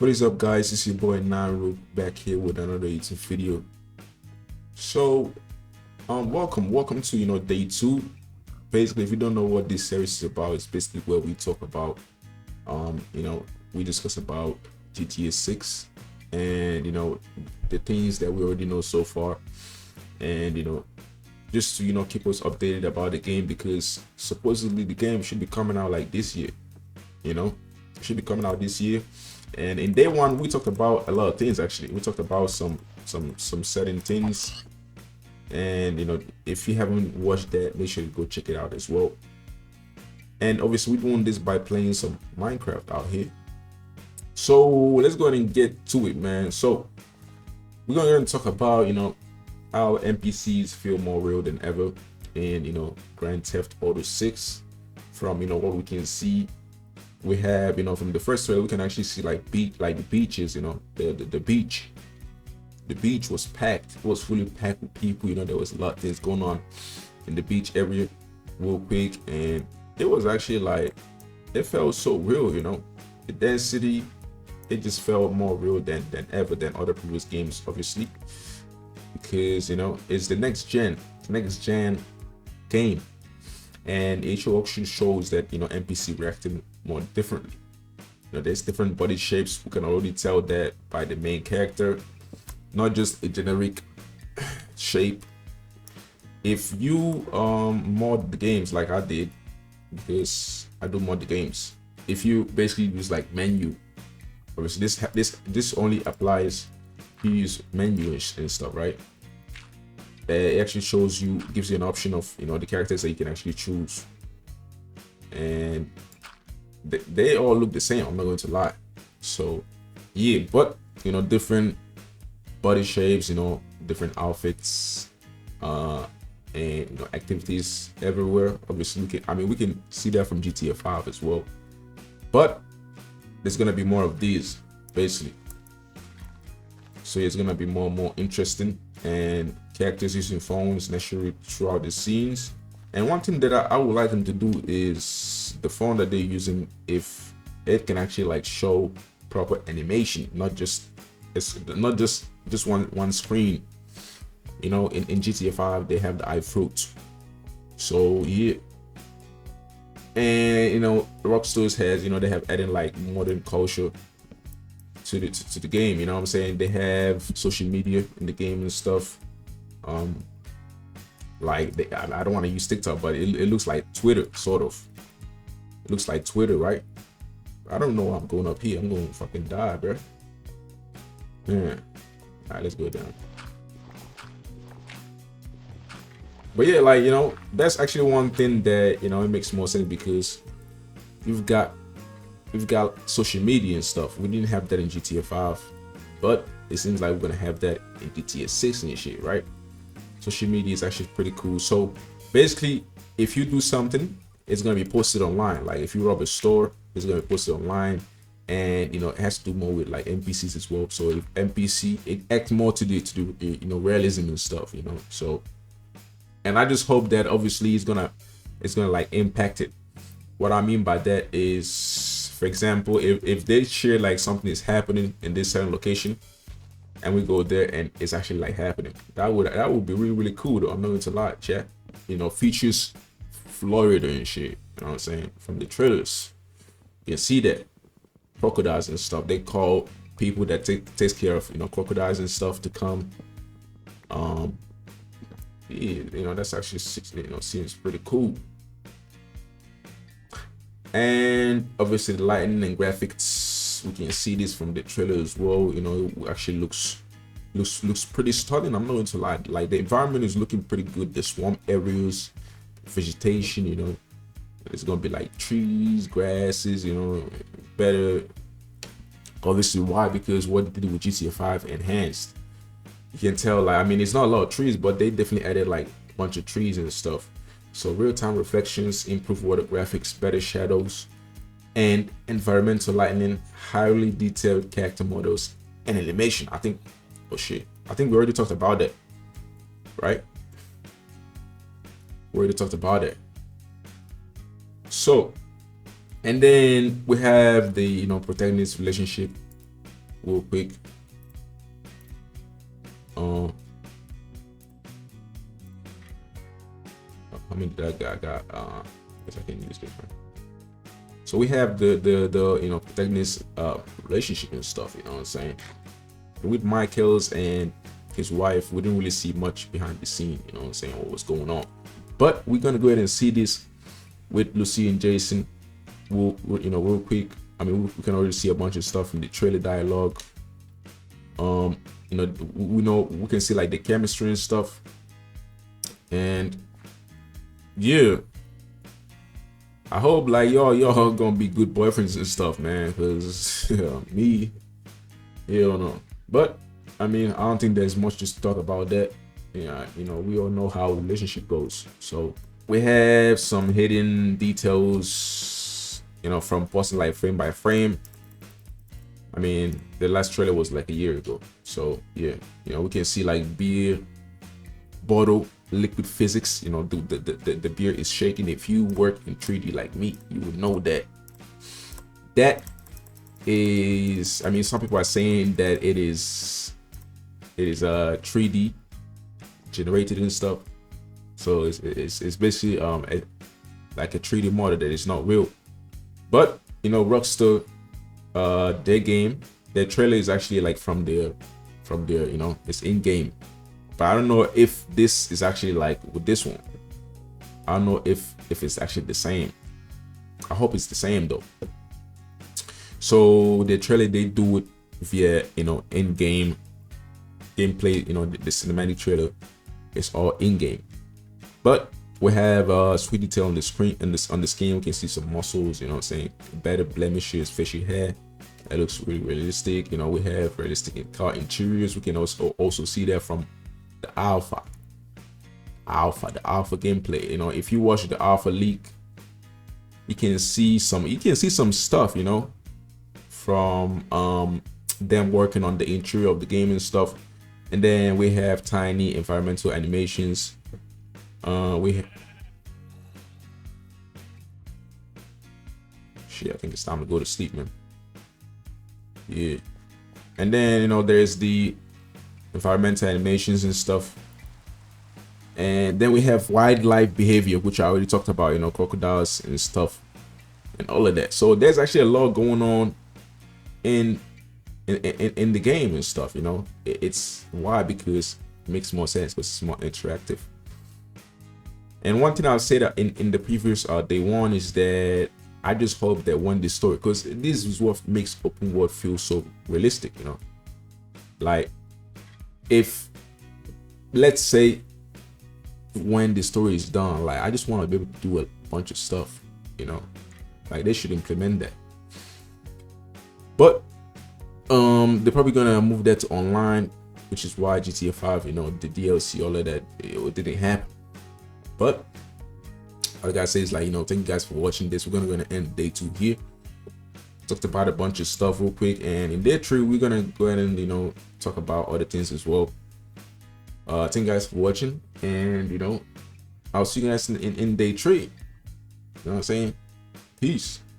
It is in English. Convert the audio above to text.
What is up, guys? It's your boy Naru back here with another YouTube video. So, welcome to day two. Basically, if you don't know what this series is about, it's basically where we talk about, we discuss about GTA 6 and the things that we already know so far, and just to keep us updated about the game, because supposedly the game should be coming out like this year. It should be coming out this year. And in day one, we talked about a lot of things. Actually, we talked about some certain things, and if you haven't watched that, make sure you go check it out as well. And obviously, we're doing this by playing some Minecraft out here. So let's go ahead and get to it, man. So we're going to talk about how NPCs feel more real than ever in Grand Theft Auto 6. From what we can see, we have from the first trailer, we can actually see the beaches, the beach was packed. It was fully packed with people. There was a lot of things going on in the beach area real quick, and it was actually it felt so real. The density, it just felt more real than ever than other previous games, obviously, because it's the next gen game, and it actually shows that NPC reacting more differently. There's different body shapes. We can already tell that by the main character, not just a generic shape. If you mod the games like I did, because I do mod the games, if you basically use menu, obviously this only applies if you use menu and stuff, right? It actually gives you an option of the characters that you can actually choose, and they all look the same, I'm not going to lie. So yeah, but different body shapes, different outfits, and activities everywhere. Obviously we can see that from GTA 5 as well, but there's gonna be more of these basically. So it's gonna be more and more interesting, and characters using phones naturally throughout the scenes. And one thing that I would like them to do is the phone that they're using, if it can actually show proper animation, not just one screen. In GTA 5 they have the iFruit. So yeah, and Rockstar's has they have added modern culture to the game. You know what I'm saying? They have social media in the game and stuff. I don't want to use TikTok, but it looks like Twitter, sort of. It looks like Twitter, right? I don't know why I'm going up here. I'm going to fucking die, bro. Yeah. All right, let's go down. But yeah, that's actually one thing that it makes more sense, because we've got social media and stuff. We didn't have that in GTA 5, but it seems like we're gonna have that in GTA 6 and shit, right? Social media is actually pretty cool. So basically, if you do something, it's gonna be posted online. If you rob a store, it's gonna be posted online, and it has to do more with NPCs as well. So if NPC, it acts more to do realism and stuff, So, and I just hope that obviously it's gonna impact it. What I mean by that is, for example, if they share something is happening in this certain location, and we go there and it's actually happening, that would be really, really cool though. I'm not going to lie, chat. Features Florida and shit. You know what I'm saying? From the trailers, you can see that crocodiles and stuff. They call people that takes care of crocodiles and stuff to come. Yeah, that's actually seems pretty cool. And obviously the lighting and graphics, we can see this from the trailer as well. It actually looks pretty stunning. I'm not going to lie. The environment is looking pretty good. The swamp areas, vegetation, it's gonna be trees, grasses, better. Obviously, why? Because what they did with GTA 5 enhanced. You can tell, it's not a lot of trees, but they definitely added a bunch of trees and stuff. So real-time reflections, improved water graphics, better shadows, and environmental lighting, highly detailed character models, and animation. I think we already talked about that, right? We already talked about it. So, and then we have the protagonist relationship real quick. How many did I got? I got guess I can use this one. So we have the you know, protagonist relationship and stuff, you know what I'm saying? With Michaels and his wife, we didn't really see much behind the scene, you know what I'm saying, what was going on. But we're gonna go ahead and see this with Lucy and Jason. We'll you know, real quick. I mean, we can already see a bunch of stuff in the trailer dialogue. You know, we can see like the chemistry and stuff. And yeah, I hope like y'all gonna be good boyfriends and stuff, man. Cause me, hell no. But I mean, I don't think there's much to talk about that. Yeah, you know, we all know how a relationship goes. So we have some hidden details, you know, from posting like frame by frame. I mean, the last trailer was like a year ago. So yeah, you know, we can see like beer bottle liquid physics. You know, the beer is shaking. If you work in 3D like me, you would know that. That is, I mean, some people are saying that it is 3D generated and stuff. So it's basically like a 3D model that is not real. But you know, Rockstar, their game, their trailer is actually like from their you know, it's in game. But I don't know if this is actually like with this one. I don't know if it's actually the same. I hope it's the same though. So the trailer, they do it via, you know, in-game gameplay. You know, the cinematic trailer is all in-game. But we have sweet detail on the screen, and on the skin we can see some muscles, you know what I'm saying, better blemishes, fishy hair. That looks really realistic. You know, we have realistic car interiors. We can also see that from the alpha gameplay. You know, if you watch the alpha leak, you can see some stuff, you know, from them working on the interior of the game and stuff. And then we have tiny environmental animations. Shit, I think it's time to go to sleep, man. Yeah. And then, you know, there's the environmental animations and stuff. And then we have wildlife behavior, which I already talked about, you know, crocodiles and stuff and all of that. So there's actually a lot going on in the game and stuff, you know. It's why, because it makes more sense, because it's more interactive. And one thing I'll say that in the previous day one is that I just hope that when the story, because this is what makes open world feel so realistic, you know. Like, if, let's say, when the story is done, like, I just want to be able to do a bunch of stuff, you know. Like, they should implement that. But they're probably gonna move that to online, which is why GTA 5, you know, the DLC, all of that, it didn't happen. But all I gotta say is, like, you know, thank you guys for watching this. We're gonna end day 2 here. Talked about a bunch of stuff real quick, and in day 3 we're gonna go ahead and, you know, talk about other things as well. Thank you guys for watching, and, you know, I'll see you guys in day 3. You know what I'm saying? Peace.